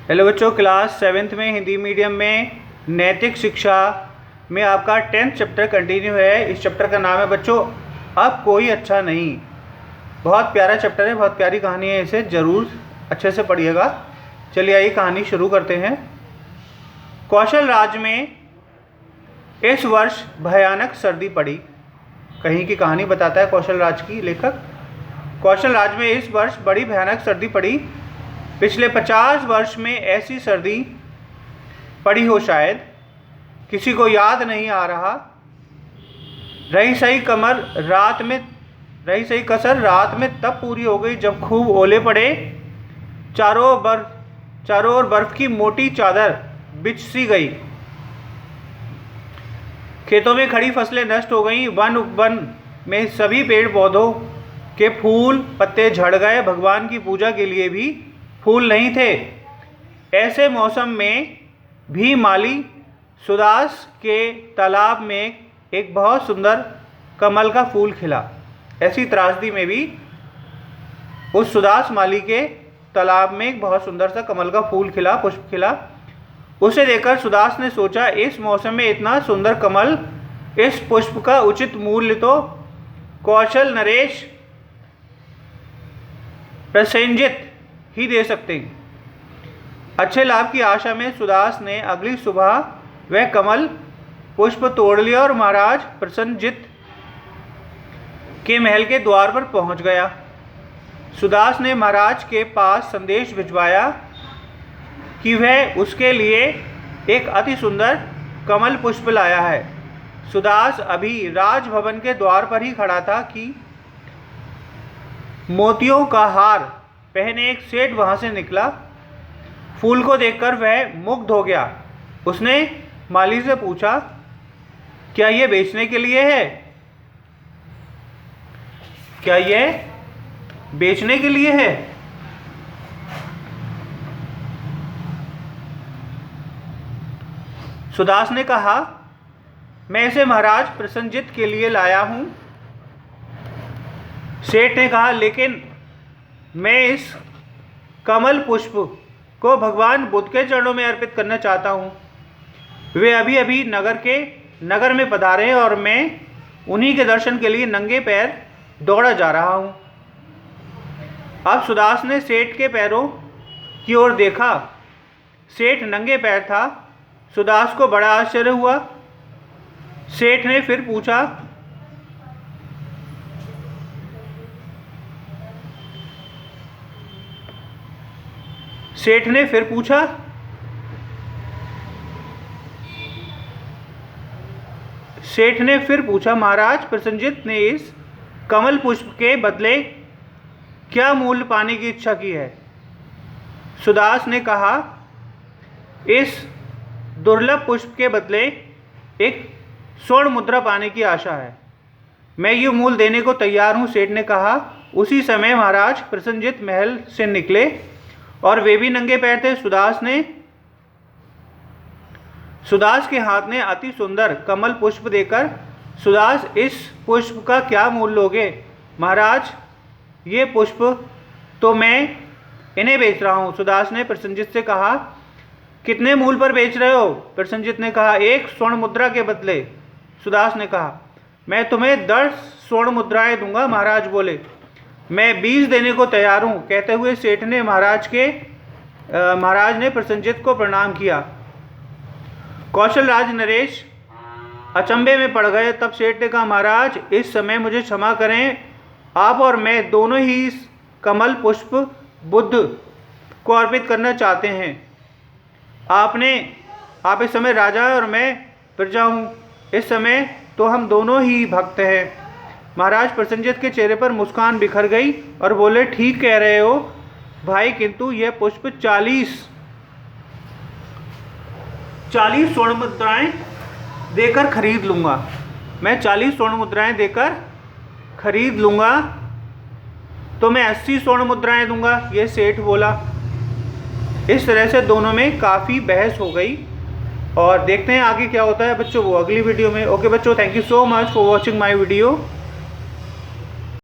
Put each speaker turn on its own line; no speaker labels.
Hello बच्चों, class 7th में Hindi medium में नैतिक शिक्षा में आपका 10th चैप्टर कंटिन्यू है। इस चैप्टर का नाम है बच्चों अब कोई अच्छा नहीं। बहुत प्यारा चैप्टर है, बहुत प्यारी कहानी है, इसे ज़रूर अच्छे से पढ़िएगा। चलिए आइए कहानी शुरू करते हैं। कौशल राज्य में इस वर्ष भयानक सर्दी पड़ी। कहीं की कहानी बताता है कौशल राज्य की लेखक। कौशल राज्य में इस वर्ष बड़ी भयानक सर्दी पड़ी। पिछले 50 वर्ष में ऐसी सर्दी पड़ी हो शायद, किसी को याद नहीं आ रहा। रही सही कसर रात में तब पूरी हो गई जब खूब ओले पड़े। चारों ओर बर्फ की मोटी चादर बिछ सी गई। खेतों में खड़ी फसलें नष्ट हो गईं। वन में सभी पेड़ पौधों के फूल पत्ते झड़ गए। भगवान की पूजा के लिए भी फूल नहीं थे। ऐसे मौसम में भी माली सुदास के तालाब में एक बहुत सुंदर कमल का फूल खिला। ऐसी त्रासदी में भी उस सुदास माली के तालाब में एक बहुत सुंदर सा कमल का फूल खिला, पुष्प खिला। उसे देखकर सुदास ने सोचा, इस मौसम में इतना सुंदर कमल, इस पुष्प का उचित मूल्य तो कौशल नरेश प्रसेनजित ही दे सकते हैं। अच्छे लाभ की आशा में सुदास ने अगली सुबह वह कमल पुष्प तोड़ लिया और महाराज प्रसेनजित के महल के द्वार पर पहुंच गया। सुदास ने महाराज के पास संदेश भिजवाया कि वह उसके लिए एक अति सुंदर कमल पुष्प लाया है। सुदास अभी राजभवन के द्वार पर ही खड़ा था कि मोतियों का हार पहने एक सेठ वहां से निकला। फूल को देखकर वह मुग्ध हो गया। उसने माली से पूछा, क्या यह बेचने के लिए है? क्या यह बेचने के लिए है? सुदास ने कहा, मैं इसे महाराज प्रसेनजित के लिए लाया हूं। सेठ ने कहा, लेकिन मैं इस कमल पुष्प को भगवान बुद्ध के चरणों में अर्पित करना चाहता हूँ। वे अभी अभी नगर में पधारे हैं और मैं उन्हीं के दर्शन के लिए नंगे पैर दौड़ा जा रहा हूँ। अब सुदास ने सेठ के पैरों की ओर देखा। सेठ नंगे पैर था। सुदास को बड़ा आश्चर्य हुआ। सेठ ने फिर पूछा, महाराज प्रसेनजित ने इस कमल पुष्प के बदले क्या मूल्य पाने की इच्छा की है? सुदास ने कहा, इस दुर्लभ पुष्प के बदले एक स्वर्ण मुद्रा पाने की आशा है। मैं ये मूल्य देने को तैयार हूँ, सेठ ने कहा। उसी समय महाराज प्रसेनजित महल से निकले और वे भी नंगे पैर थे। सुदास के हाथ में अति सुंदर कमल पुष्प देकर, सुदास, इस पुष्प का क्या मूल्य लोगे? महाराज, ये पुष्प तो मैं इन्हें बेच रहा हूँ। सुदास ने प्रसेनजित से कहा, कितने मूल्य पर बेच रहे हो? प्रसेनजित ने कहा, 1 स्वर्ण मुद्रा के बदले। सुदास ने कहा, मैं तुम्हें 10 स्वर्ण मुद्राएं दूंगा। महाराज बोले, मैं 20 देने को तैयार हूँ। कहते हुए सेठ ने महाराज ने प्रसेनजित को प्रणाम किया। कौशल राज नरेश अचंभे में पड़ गए। तब सेठ ने कहा, महाराज, इस समय मुझे क्षमा करें। आप और मैं दोनों ही इस कमल पुष्प बुद्ध को अर्पित करना चाहते हैं। आप इस समय राजा हैं और मैं प्रजा हूँ। इस समय तो हम दोनों ही भक्त हैं। महाराज प्रसेनजित के चेहरे पर मुस्कान बिखर गई और बोले, ठीक कह रहे हो भाई, किंतु यह पुष्प 40 स्वर्ण मुद्राएं देकर खरीद लूँगा। मैं 40 स्वर्ण मुद्राएं देकर खरीद लूँगा, तो मैं 80 स्वर्ण मुद्राएं दूंगा, ये सेठ बोला। इस तरह से दोनों में काफ़ी बहस हो गई और देखते हैं आगे क्या होता है बच्चों, वो अगली वीडियो में। ओके बच्चों, thank you so much for watching my video.